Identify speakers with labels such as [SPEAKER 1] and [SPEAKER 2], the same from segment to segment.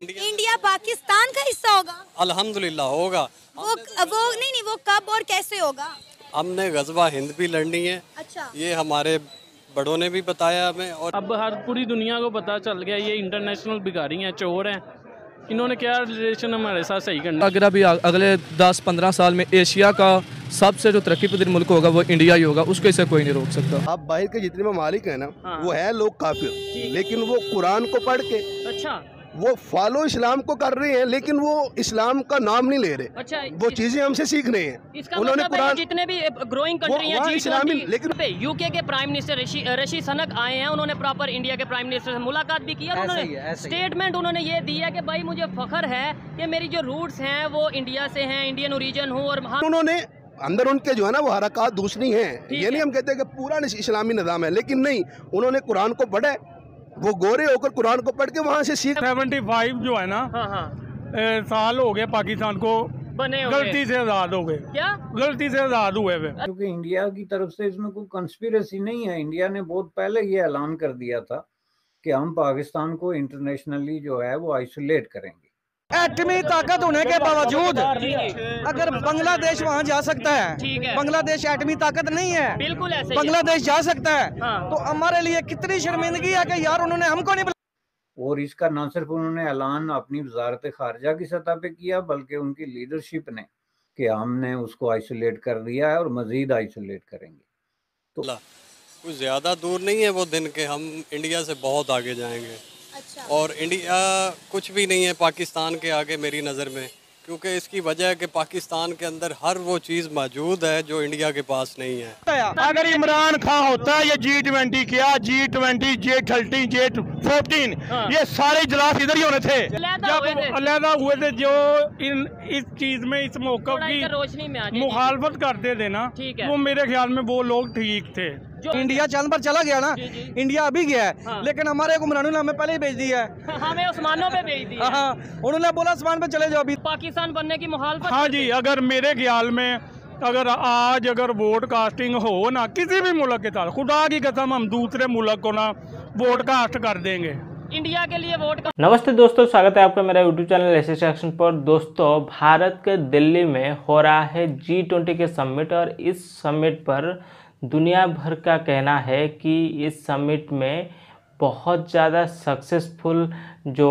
[SPEAKER 1] India Pakistan का हिस्सा होगा?
[SPEAKER 2] अल्हम्दुलिल्लाह होगा।
[SPEAKER 1] वो नहीं, वो कब और कैसे होगा?
[SPEAKER 2] हमने गज़वा हिंद भी लड़नी है।
[SPEAKER 1] अच्छा,
[SPEAKER 2] ये हमारे बड़ों ने भी बताया हमें, और
[SPEAKER 3] अब हर पूरी दुनिया को पता चल गया ये इंटरनेशनल भिखारी हैं, चोर हैं। इन्होंने क्या रिलेशन हमारे साथ सही करना।
[SPEAKER 4] अगर अभी अगले 10-15 साल में एशिया का सबसे जो तरक्की पजीर मुल्क होगा वो इंडिया ही होगा, उसको इसे कोई नहीं रोक सकता।
[SPEAKER 5] अब बाहर के जितने ममालिक हैं ना, वो है लोग काफिर, लेकिन वो कुरान को पढ़ के
[SPEAKER 3] अच्छा
[SPEAKER 5] वो फॉलो इस्लाम को कर रहे हैं, लेकिन वो इस्लाम का नाम नहीं ले रहे।
[SPEAKER 3] अच्छा,
[SPEAKER 5] वो चीजें हमसे सीख रहे हैं।
[SPEAKER 3] इसका
[SPEAKER 5] उन्होंने
[SPEAKER 3] मतलब है जितने भी ग्रोइंग कंट्री हैं
[SPEAKER 5] इस्लामी, लेकिन
[SPEAKER 3] यूके के प्राइम मिनिस्टर ऋषि सनक आए हैं, उन्होंने प्रॉपर इंडिया के प्राइम मिनिस्टर से मुलाकात भी की है। उन्होंने स्टेटमेंट उन्होंने ये दिया कि भाई मुझे फख्र है कि मेरी जो रूट्स हैं वो इंडिया से हैं, इंडियन ओरिजिन हूँ। और
[SPEAKER 5] उन्होंने अंदर उनके जो है ना वो हरकत दूसरी हैं। ये नहीं हम कहते कि पूरा इस्लामी निज़ाम है, लेकिन नहीं, उन्होंने कुरान को पढ़ा, वो गोरे होकर कुरान को पढ़ के वहाँ से सीख।
[SPEAKER 6] 75 जो है ना, साल हो गए पाकिस्तान को
[SPEAKER 3] बने
[SPEAKER 6] गलती से आज़ाद हो गए।
[SPEAKER 3] क्या
[SPEAKER 6] गलती से आज़ाद हुए वे?
[SPEAKER 7] क्योंकि इंडिया की तरफ से इसमें कोई कंस्पिरेसी नहीं है। इंडिया ने बहुत पहले ये ऐलान कर दिया था कि हम पाकिस्तान को इंटरनेशनली जो है वो आइसोलेट करेंगे।
[SPEAKER 4] एटमी ताकत होने के बावजूद अगर बांग्लादेश वहाँ जा सकता है, बांग्लादेश एटमी ताकत नहीं है,
[SPEAKER 3] बिल्कुल ऐसे
[SPEAKER 4] बांग्लादेश जा सकता है,
[SPEAKER 3] हाँ।
[SPEAKER 4] तो हमारे लिए कितनी शर्मिंदगी है कि यार उन्होंने हमको नहीं।
[SPEAKER 7] और इसका न सिर्फ उन्होंने ऐलान अपनी वजारत खारजा की सतह पे किया, बल्कि उनकी लीडरशिप ने कि हमने उसको आइसोलेट कर दिया है और मजीद आइसोलेट करेंगे। तो
[SPEAKER 2] कुछ ज़्यादा दूर नहीं है वो दिन के हम इंडिया से बहुत आगे जाएंगे।
[SPEAKER 1] अच्छा।
[SPEAKER 2] और इंडिया कुछ भी नहीं है पाकिस्तान के आगे मेरी नज़र में, क्योंकि इसकी वजह है कि पाकिस्तान के अंदर हर वो चीज़ मौजूद है जो इंडिया के पास नहीं है।
[SPEAKER 6] अगर इमरान खान होता है, ये G20 किया, G20, J30, J14, ये सारे इजलास इधर ही होने थे जब अलहदा हुए थे। जो इस चीज में इस मौक़िफ़ की
[SPEAKER 3] रोशनी में
[SPEAKER 6] मुखालफत करते थे ना, वो मेरे ख्याल में वो लोग ठीक थे।
[SPEAKER 4] इंडिया चांद पर चला गया ना, इंडिया अभी गया है,
[SPEAKER 3] हाँ।
[SPEAKER 4] लेकिन हमारे हुक्मरानों ने हमें पहले ही भेज दिया है।
[SPEAKER 3] हमें आसमानों पे भेज दिया।
[SPEAKER 4] हाँ, उन्होंने बोला आसमान पे चले जाओ अभी।
[SPEAKER 3] पाकिस्तान बनने की मुखालफत।
[SPEAKER 6] हाँ जी, अगर मेरे ख्याल में अगर वोट कास्टिंग हो ना किसी भी मुल्क के साथ, खुदा की कसम हम दूसरे मुल्क को ना वोट कास्ट कर देंगे।
[SPEAKER 3] इंडिया के लिए वोट का।
[SPEAKER 8] नमस्ते दोस्तों, स्वागत है आपका मेरा यूट्यूब चैनल एसएस एक्शन पर। दोस्तों, भारत के दिल्ली में हो रहा है G20 के समिट, और इस समिट पर दुनिया भर का कहना है कि इस समिट में बहुत ज़्यादा सक्सेसफुल जो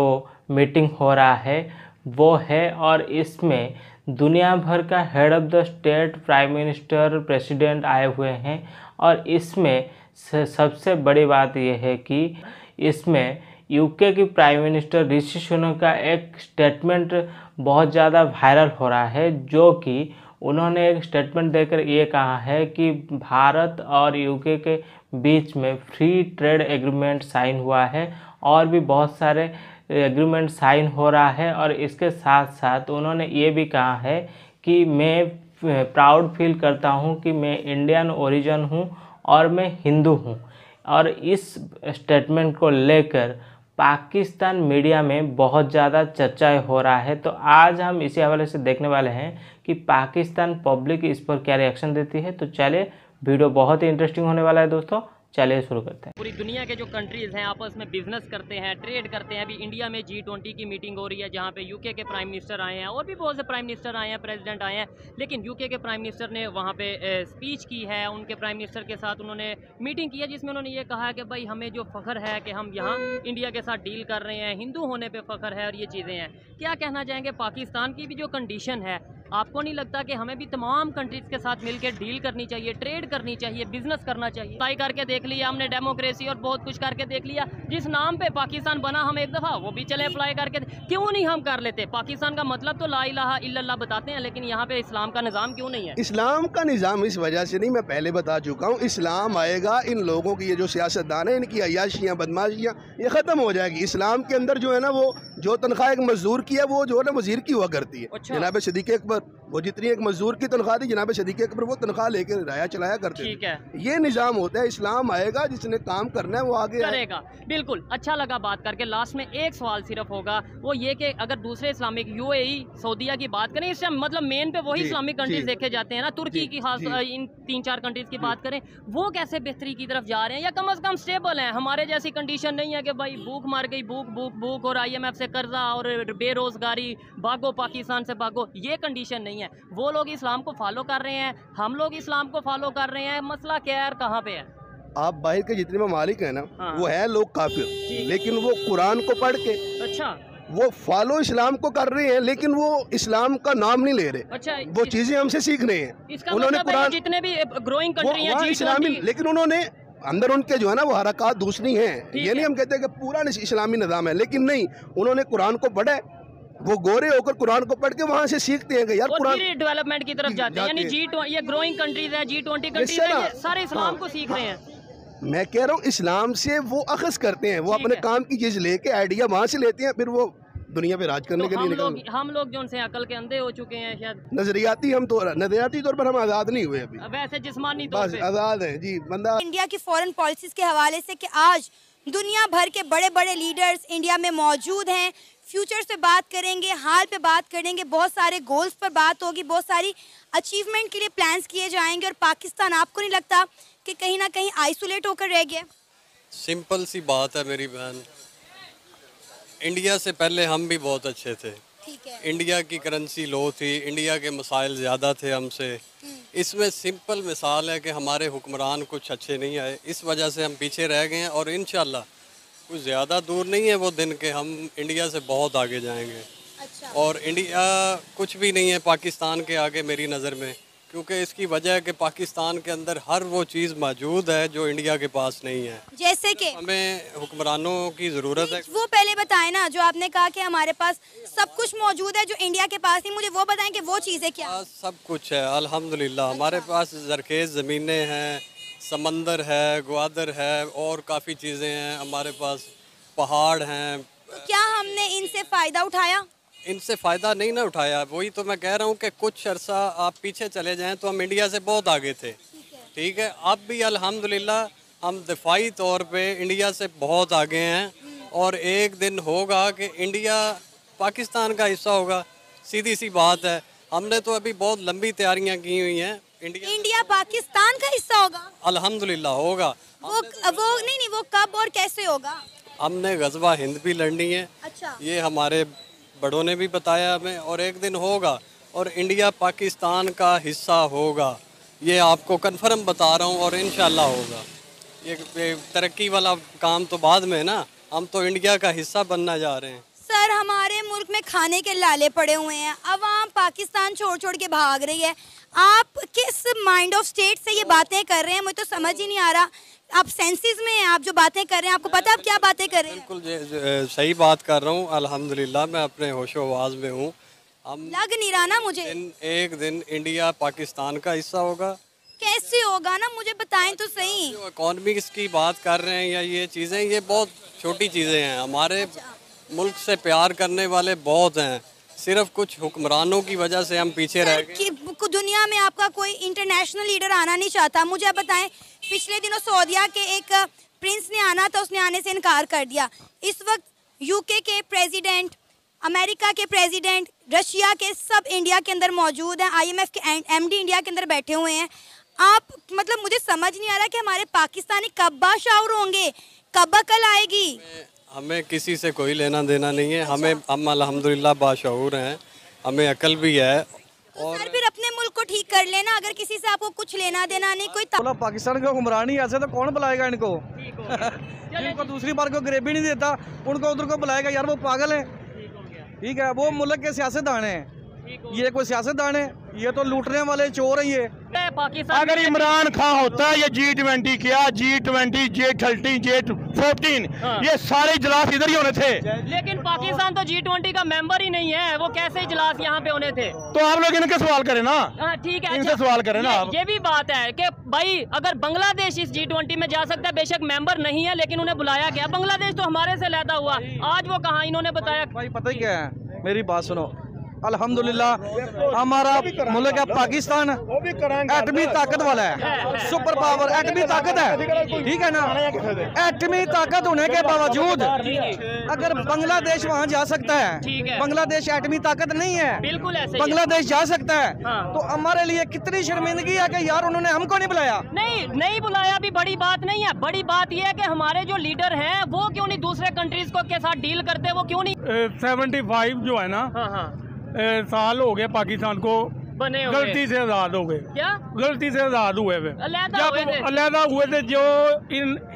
[SPEAKER 8] मीटिंग हो रहा है वो है, और इसमें दुनिया भर का head of the state, prime minister, president आए हुए हैं। और इसमें सबसे बड़ी बात यह है कि इसमें यूके की प्राइम मिनिस्टर ऋषि सुनक का एक स्टेटमेंट बहुत ज़्यादा वायरल हो रहा है, जो कि उन्होंने एक स्टेटमेंट देकर ये कहा है कि भारत और यूके के बीच में फ्री ट्रेड एग्रीमेंट साइन हुआ है, और भी बहुत सारे एग्रीमेंट साइन हो रहा है। और इसके साथ साथ उन्होंने ये भी कहा है कि मैं प्राउड फील करता हूँ कि मैं इंडियन ओरिजिन हूँ और मैं हिंदू हूँ। और इस स्टेटमेंट को लेकर पाकिस्तान मीडिया में बहुत ज़्यादा चर्चा हो रहा है। तो आज हम इसी हवाले से देखने वाले हैं कि पाकिस्तान पब्लिक इस पर क्या रिएक्शन देती है। तो चलिए, वीडियो बहुत ही इंटरेस्टिंग होने वाला है दोस्तों, चलिए शुरू करते हैं।
[SPEAKER 3] पूरी दुनिया के जो कंट्रीज हैं आपस में बिजनेस करते हैं, ट्रेड करते हैं। अभी इंडिया में G20 की मीटिंग हो रही है, जहाँ पे यूके के प्राइम मिनिस्टर आए हैं, और भी बहुत से प्राइम मिनिस्टर आए हैं, प्रेसिडेंट आए हैं। लेकिन यूके के प्राइम मिनिस्टर ने वहाँ पे स्पीच की है, उनके प्राइम मिनिस्टर के साथ उन्होंने मीटिंग की है, जिसमें उन्होंने ये कहा है कि भाई हमें जो फ़ख्र है कि हम यहाँ इंडिया के साथ डील कर रहे हैं, हिंदू होने पर फ़ख्र है, और ये चीज़ें हैं। क्या कहना चाहेंगे पाकिस्तान की भी जो कंडीशन है, आपको नहीं लगता कि हमें भी तमाम कंट्रीज़ के साथ मिलकर डील करनी चाहिए, ट्रेड करनी चाहिए, बिजनेस करना चाहिए? ट्राई करके देख लिया हमने, डेमोक्रेसी और बहुत कुछ करके देख लिया। जिस नाम पे पाकिस्तान बना हम एक दफ़ा वो भी चले अप्लाई करके, क्यों नहीं हम कर लेते? पाकिस्तान का मतलब तो ला इलाहा इल्लल्लाह बताते हैं, लेकिन यहाँ पे इस्लाम का निज़ाम क्यों नहीं है?
[SPEAKER 5] इस्लाम का निज़ाम इस वजह से नहीं, मैं पहले बता चुका हूँ, इस्लाम आएगा, इन लोगों की ये जो सियासतदान है, इनकी अय्याशियाँ, बदमाशियाँ ये ख़त्म हो जाएगी। इस्लाम के अंदर जो है ना, वो जो तनख्वाह एक मजदूर की है वो जो है ना वजीर की हुआ करती है।
[SPEAKER 3] अच्छा।
[SPEAKER 5] जनाब सिद्दीक़ अकबर वो जितनी एक मजदूर की तनख्वाह थी, जनाब सिद्दीक़ अकबर वो तनख्वाह लेकर राया चलाया करते
[SPEAKER 3] ठीक है।
[SPEAKER 5] ये निज़ाम होता है। इस्लाम आएगा, जिसने काम करना है वो आगे
[SPEAKER 3] करेगा। बिल्कुल अच्छा लगा बात करके। लास्ट में एक सवाल सिर्फ होगा, वो ये कि अगर दूसरे इस्लामिक UAE, सऊदीया की बात करें, इससे मतलब मेन पे वही इस्लामिक कंट्रीज देखे जाते हैं ना, तुर्की की खास, इन 3-4 कंट्रीज की बात करें, वो कैसे बेहतरी की तरफ जा रहे हैं, या कम से कम स्टेबल हैं? हमारे जैसी कंडीशन नहीं है कि भाई भूख मार गई, भूख भूख भूख, और IMF से कर्जा और बेरोजगारी, भागो पाकिस्तान से भागो, ये कंडीशन नहीं है। वो लोग इस्लाम को फॉलो कर रहे हैं, हम लोग इस्लाम को फॉलो कर रहे हैं। मसला क्या है, कहाँ पे है?
[SPEAKER 5] आप बाहर के जितने ममालिक हैं ना, वो है लोग काफिर, लेकिन वो कुरान को पढ़ के
[SPEAKER 3] अच्छा
[SPEAKER 5] वो फॉलो इस्लाम को कर रहे हैं, लेकिन वो इस्लाम का नाम नहीं ले रहे।
[SPEAKER 3] अच्छा,
[SPEAKER 5] वो चीजें हमसे सीख रहे हैं।
[SPEAKER 3] इसका
[SPEAKER 5] उन्होंने
[SPEAKER 3] मतलब
[SPEAKER 5] कुरान,
[SPEAKER 3] जितने भी ग्रोइंग कंट्री हैं
[SPEAKER 5] इस्लामी, लेकिन उन्होंने अंदर उनके जो है ना वो हरकत दूसरी हैं। ये नहीं हम कहते कि पूरा इस्लामी निज़ाम है, लेकिन नहीं, उन्होंने कुरान को पढ़ा है, वो गोरे होकर कुरान को पढ़ के वहाँ से सीखते हैं कि यार कुरान
[SPEAKER 3] डेवलपमेंट की तरफ जाते हैं। यानी ये ग्रोइंग कंट्रीज है, G20 कंट्रीज है, ये सारे इस्लाम को सीख रहे हैं।
[SPEAKER 5] मैं कह रहा हूँ इस्लाम से वो अखज़ करते हैं, वो अपने काम की चीज़ लेके आइडिया वहाँ से लेते हैं, फिर वो दुनिया पे राज करने के लिए
[SPEAKER 3] हम लोग जो उनसे अकल के अंधे हो चुके हैं शायद।
[SPEAKER 5] नजरियाती तौर पर हम आज़ाद नहीं हुए अभी,
[SPEAKER 3] वैसे जिस्मानी तौर पे
[SPEAKER 5] आज़ाद है जी बंदा।
[SPEAKER 1] इंडिया की फॉरेन पॉलिसीज के हवाले से कि आज दुनिया भर के बड़े बड़े लीडर्स इंडिया में मौजूद हैं। फ्यूचर पे बात करेंगे, हाल पे बात करेंगे, बहुत सारे गोल्स पर बात होगी, बहुत सारी अचीवमेंट के लिए प्लान्स किए जाएंगे। और पाकिस्तान, आपको नहीं लगता कि कहीं ना कहीं आइसोलेट होकर रह गया?
[SPEAKER 2] सिंपल सी बात है मेरी बहन, इंडिया से पहले हम भी बहुत अच्छे थे।
[SPEAKER 1] ठीक है।
[SPEAKER 2] इंडिया की करेंसी लो थी, इंडिया के मसाइल ज़्यादा थे हमसे। इसमें सिंपल मिसाल है कि हमारे हुक्मरान कुछ अच्छे नहीं आए, इस वजह से हम पीछे रह गए हैं। और इंशाल्लाह कुछ ज़्यादा दूर नहीं है वो दिन के हम इंडिया से बहुत आगे जाएंगे।
[SPEAKER 1] अच्छा।
[SPEAKER 2] और इंडिया कुछ भी नहीं है पाकिस्तान के आगे मेरी नज़र में, क्योंकि इसकी वजह है कि पाकिस्तान के अंदर हर वो चीज़ मौजूद है जो इंडिया के पास नहीं है।
[SPEAKER 1] जैसे कि
[SPEAKER 2] हमें हुक्मरानों की ज़रूरत है।
[SPEAKER 1] वो पहले बताएं ना, जो आपने कहा कि हमारे पास सब कुछ मौजूद है जो इंडिया के पास नहीं, मुझे वो बताएं कि वो चीज़ें क्या?
[SPEAKER 2] सब कुछ है अल्हम्दुलिल्लाह। हमारे पास ज़रखेज़ ज़मीनें हैं, समंदर है, ग्वादर है, और काफ़ी चीज़ें हैं हमारे पास, पहाड़ हैं।
[SPEAKER 1] तो क्या हमने इनसे फ़ायदा उठाया?
[SPEAKER 2] इनसे फ़ायदा नहीं ना उठाया। वही तो मैं कह रहा हूँ कि कुछ अरसा आप पीछे चले जाएं तो हम इंडिया से बहुत आगे थे। ठीक है, अब भी अल्हम्दुलिल्लाह हम दिफाई तौर पे इंडिया से बहुत आगे हैं। और एक दिन होगा कि इंडिया पाकिस्तान का हिस्सा होगा, सीधी सी बात है। हमने तो अभी बहुत लंबी तैयारियां की हुई हैं।
[SPEAKER 1] इंडिया पाकिस्तान का हिस्सा होगा?
[SPEAKER 2] अल्हम्दुलिल्लाह होगा।
[SPEAKER 1] वो नहीं, वो कब और कैसे होगा?
[SPEAKER 2] हमने गज़वा हिंद भी लड़नी है।
[SPEAKER 1] अच्छा।
[SPEAKER 2] ये हमारे बड़ों ने भी बताया हमें, और एक दिन होगा और इंडिया पाकिस्तान का हिस्सा होगा, ये आपको कन्फर्म बता रहा हूँ। और इंशाल्लाह होगा। ये तरक्की वाला काम तो बाद में ना, हम तो इंडिया का हिस्सा बनना जा रहे हैं।
[SPEAKER 1] सर, हमारे मुल्क में खाने के लाले पड़े हुए हैं, अवाम पाकिस्तान छोड़ छोड़ के भाग रही है। आप किस माइंड ऑफ स्टेट से ये बातें कर रहे हैं, मुझे तो समझ ही नहीं आ रहा। आप सेंसेस में हैं, आप जो बातें कर रहे हैं, आपको पता आप क्या बातें कर रहे हैं?
[SPEAKER 2] बिल्कुल सही बात कर रहा हूँ, अल्हम्दुलिल्लाह मैं अपने होशो आवाज़ में हूँ। हम
[SPEAKER 1] लग नहीं रहा ना मुझे।
[SPEAKER 2] एक दिन इंडिया पाकिस्तान का हिस्सा होगा।
[SPEAKER 1] कैसे होगा ना, मुझे बताएं तो सही।
[SPEAKER 2] जो इकॉनमिक्स की बात कर रहे हैं या ये चीज़ें, ये बहुत छोटी चीज़ें हैं। हमारे मुल्क से प्यार करने वाले बहुत हैं, सिर्फ कुछ हुक्मरानों की वजह से हम पीछे रह गए।
[SPEAKER 1] दुनिया में आपका कोई इंटरनेशनल लीडर आना नहीं चाहता। मुझे आप बताएं, पिछले दिनों सऊदीया के एक प्रिंस ने आना था, उसने आने से इनकार कर दिया। इस वक्त यूके के प्रेसिडेंट, अमेरिका के प्रेसिडेंट, रशिया के सब इंडिया के अंदर मौजूद हैं। IMF के MD इंडिया के अंदर बैठे हुए हैं। आप मतलब मुझे समझ नहीं आ रहा कि हमारे पाकिस्तानी कब बाशाऊर होंगे, कब अकल आएगी?
[SPEAKER 2] हमें किसी से कोई लेना देना नहीं है। हम अल्हम्दुलिल्लाह बाशऊर हैं, हमें अकल भी है।
[SPEAKER 1] और फिर अपने मुल्क को ठीक कर लेना, अगर किसी से आपको कुछ लेना देना नहीं। कोई
[SPEAKER 4] बोला पाकिस्तान के हुक्मरान ही ऐसे, तो कौन बुलाएगा इनको? जिनको दूसरी बार को गरीबी नहीं देता, उनको उधर को बुलाएगा? यार वो पागल है। ठीक है, वो मुल्क के सियासतदान हैं, ये कोई सियासतदान है? ये तो लूटने वाले चोर हैं। ये
[SPEAKER 3] पाकिस्तान
[SPEAKER 6] अगर इमरान खान होता है, ये G20 क्या, G20, J30, J14, ये सारे इजलास इधर ही होने थे।
[SPEAKER 3] लेकिन पाकिस्तान तो G20 का मेंबर ही नहीं है, वो कैसे इजलास यहाँ पे होने थे?
[SPEAKER 6] तो आप लोग इनके सवाल करें ना।
[SPEAKER 3] ठीक है,
[SPEAKER 6] इनसे सवाल करें ना।
[SPEAKER 3] ये भी बात है कि भाई अगर बांग्लादेश इस G20 में जा सकता है, बेशक मेंबर नहीं है, लेकिन उन्हें बुलाया गया। बांग्लादेश तो हमारे से लैदा हुआ, आज वो कहाँ, इन्होंने बताया।
[SPEAKER 4] भाई पता ही क्या है, मेरी बात सुनो, अल्हम्दुलिल्लाह हमारा मुल्क है पाकिस्तान एटमी ताकत वाला है, सुपर पावर एटमी ताकत है, ठीक है ना। एटमी ताकत होने के बावजूद अगर बांग्लादेश वहाँ जा सकता है, बांग्लादेश एटमी ताकत नहीं है,
[SPEAKER 3] बिल्कुल ऐसे ही
[SPEAKER 4] बांग्लादेश जा सकता है,
[SPEAKER 3] हाँ।
[SPEAKER 4] तो हमारे लिए कितनी शर्मिंदगी है कि यार उन्होंने हमको नहीं बुलाया।
[SPEAKER 3] नहीं बुलाया भी बड़ी बात नहीं है, बड़ी बात यह है कि हमारे जो लीडर हैं वो क्यों नहीं दूसरे कंट्रीज को के साथ डील करते, वो क्यों नहीं।
[SPEAKER 6] 75 जो है ना, साल हो गए पाकिस्तान को
[SPEAKER 3] बने हुए,
[SPEAKER 6] गलती से आजाद हो गए।
[SPEAKER 3] क्या
[SPEAKER 6] गलती से आजाद हुए वे, जब अलहदा हुए थे, जो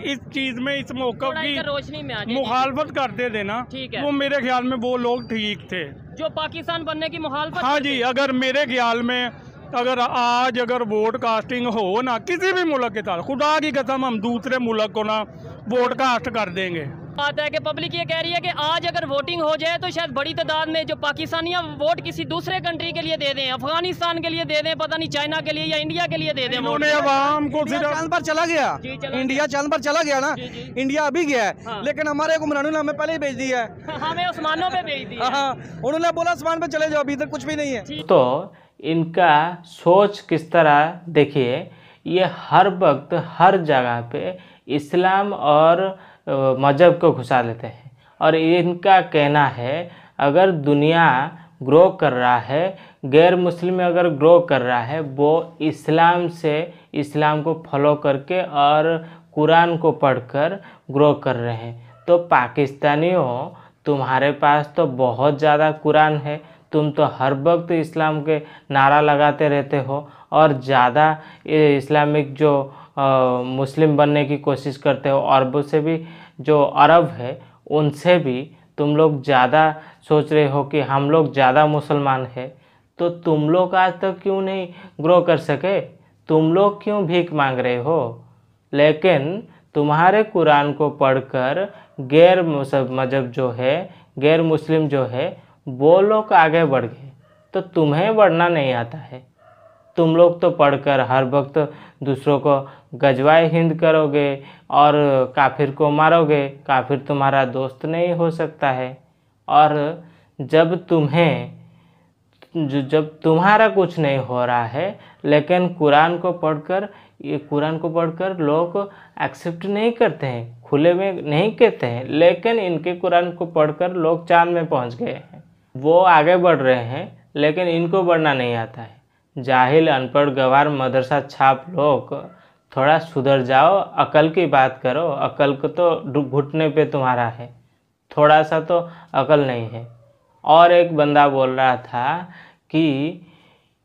[SPEAKER 6] इस चीज में इस मौक़िफ़ की
[SPEAKER 3] रोशनी में
[SPEAKER 6] मुखालफत करते थे ना, वो मेरे ख्याल में वो लोग ठीक थे
[SPEAKER 3] जो पाकिस्तान बनने की मुखालफत।
[SPEAKER 6] हाँ जी, अगर मेरे ख्याल में अगर वोट कास्टिंग हो ना किसी भी मुल्क के साथ, खुदा की कसम हम दूसरे मुल्क को ना वोट कास्ट कर देंगे।
[SPEAKER 3] बात है कि पब्लिक ये कह रही है कि आज अगर वोटिंग हो जाए तो शायद बड़ी तादाद में जो पाकिस्तानियां वोट किसी दूसरे कंट्री के लिए दे दें, अफगानिस्तान के लिए दे दें, पता नहीं चाइना के लिए या इंडिया के लिए दे दें।
[SPEAKER 6] उन्होंने आवाम को
[SPEAKER 4] चांद पर चला गया, इंडिया चांद पर चला गया ना, इंडिया अभी गया है,
[SPEAKER 3] हाँ।
[SPEAKER 4] लेकिन हमारे हुक्मरानों ने हमें पहले ही भेज दिया है,
[SPEAKER 3] हमें आसमानों पे भेज दिया।
[SPEAKER 4] हाँ, उन्होंने बोला आसमान पे चले जाओ, अभी तक कुछ भी नहीं है।
[SPEAKER 8] तो इनका सोच किस तरह देखिए, ये हर वक्त हर जगह पे इस्लाम और मजहब को घुसा लेते हैं, और इनका कहना है अगर दुनिया ग्रो कर रहा है, गैर मुस्लिम अगर ग्रो कर रहा है, वो इस्लाम से, इस्लाम को फॉलो करके और कुरान को पढ़कर ग्रो कर रहे हैं। तो पाकिस्तानियों, तुम्हारे पास तो बहुत ज़्यादा कुरान है, तुम तो हर वक्त इस्लाम के नारा लगाते रहते हो और ज़्यादा इस्लामिक जो मुस्लिम बनने की कोशिश करते हो, अरबों से भी जो अरब है उनसे भी तुम लोग ज़्यादा सोच रहे हो कि हम लोग ज़्यादा मुसलमान है। तो तुम लोग आज तक क्यों नहीं ग्रो कर सके? तुम लोग क्यों भीख मांग रहे हो? लेकिन तुम्हारे कुरान को पढ़कर गैर मजहब जो है, गैर मुस्लिम जो है, वो लोग आगे बढ़ गए, तो तुम्हें बढ़ना नहीं आता है। तुम लोग तो पढ़कर हर वक्त दूसरों को गजवाए हिंद करोगे और काफिर को मारोगे। काफिर तुम्हारा दोस्त नहीं हो सकता है। और जब तुम्हारा कुछ नहीं हो रहा है, लेकिन कुरान को पढ़कर लोग एक्सेप्ट नहीं करते हैं, खुले में नहीं कहते हैं, लेकिन इनके कुरान को पढ़कर लोग चांद में पहुंच गए हैं। वो आगे बढ़ रहे हैं, लेकिन इनको बढ़ना नहीं आता है। जाहिल, अनपढ़, गवार, मदरसा छाप लोग, थोड़ा सुधर जाओ, अकल की बात करो। अकल को तो घुटने पे तुम्हारा है, थोड़ा सा तो अकल नहीं है। और एक बंदा बोल रहा था कि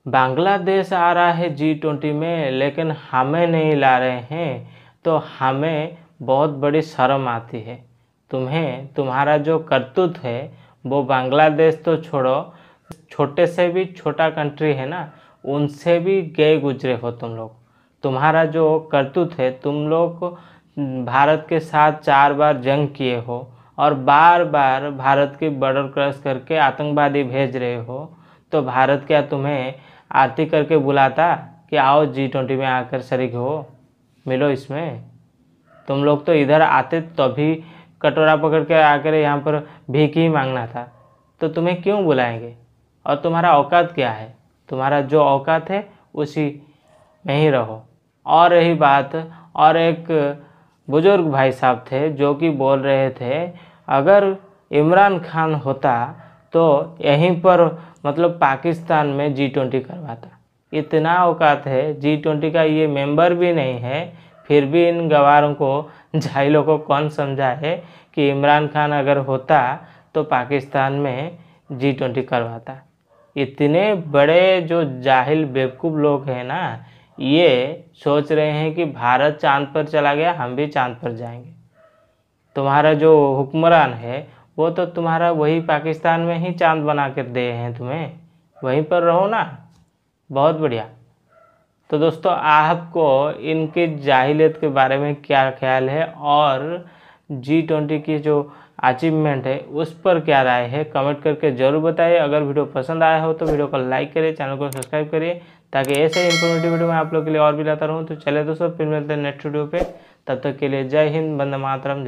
[SPEAKER 8] बांग्लादेश आ रहा है G20 में, लेकिन हमें नहीं ला रहे हैं, तो हमें बहुत बड़ी शर्म आती है। तुम्हारा जो करतूत है वो बांग्लादेश तो छोड़ो, छोटे से भी छोटा कंट्री है ना, उनसे भी गए गुजरे हो तुम लोग। तुम्हारा जो करतूत है, तुम लोग भारत के साथ 4 बार जंग किए हो और बार बार भारत की बॉर्डर क्रॉस करके आतंकवादी भेज रहे हो। तो भारत क्या तुम्हें आरती करके बुलाता कि आओ G20 में आकर शरीक हो, मिलो इसमें? तुम लोग तो इधर आते तभी कटोरा पकड़ के आकर यहाँ पर भीख ही मांगना था, तो तुम्हें क्यों बुलाएंगे? और तुम्हारा औकात क्या है? तुम्हारा जो औकात है उसी में ही रहो। और रही बात, और एक बुजुर्ग भाई साहब थे जो कि बोल रहे थे अगर इमरान खान होता तो यहीं पर मतलब पाकिस्तान में G20 करवाता। इतना औकात है, G20 का ये मेंबर भी नहीं है, फिर भी इन गवारों को, जाहिलों को कौन समझाए कि इमरान खान अगर होता तो पाकिस्तान में G20 करवाता। इतने बड़े जो जाहिल बेवकूफ़ लोग हैं ना, ये सोच रहे हैं कि भारत चांद पर चला गया, हम भी चांद पर जाएंगे। तुम्हारा जो हुक्मरान है वो तो तुम्हारा वही पाकिस्तान में ही चांद बना कर दे हैं तुम्हें, वहीं पर रहो ना। बहुत बढ़िया। तो दोस्तों, आपको इनके जाहिलियत के बारे में क्या ख्याल है और G20 की जो अचीवमेंट है उस पर क्या राय है, कमेंट करके ज़रूर बताइए। अगर वीडियो पसंद आया हो तो वीडियो को लाइक करिए, चैनल को सब्सक्राइब करिए, ताकि ऐसे इन्फॉर्मेटिव वीडियो मैं आप लोग के लिए और भी लाता रहूँ। तो चले दोस्तों, फिर मिलते हैं नेक्स्ट वीडियो पे। तब तक के लिए जय हिंद, वंदे मातरम।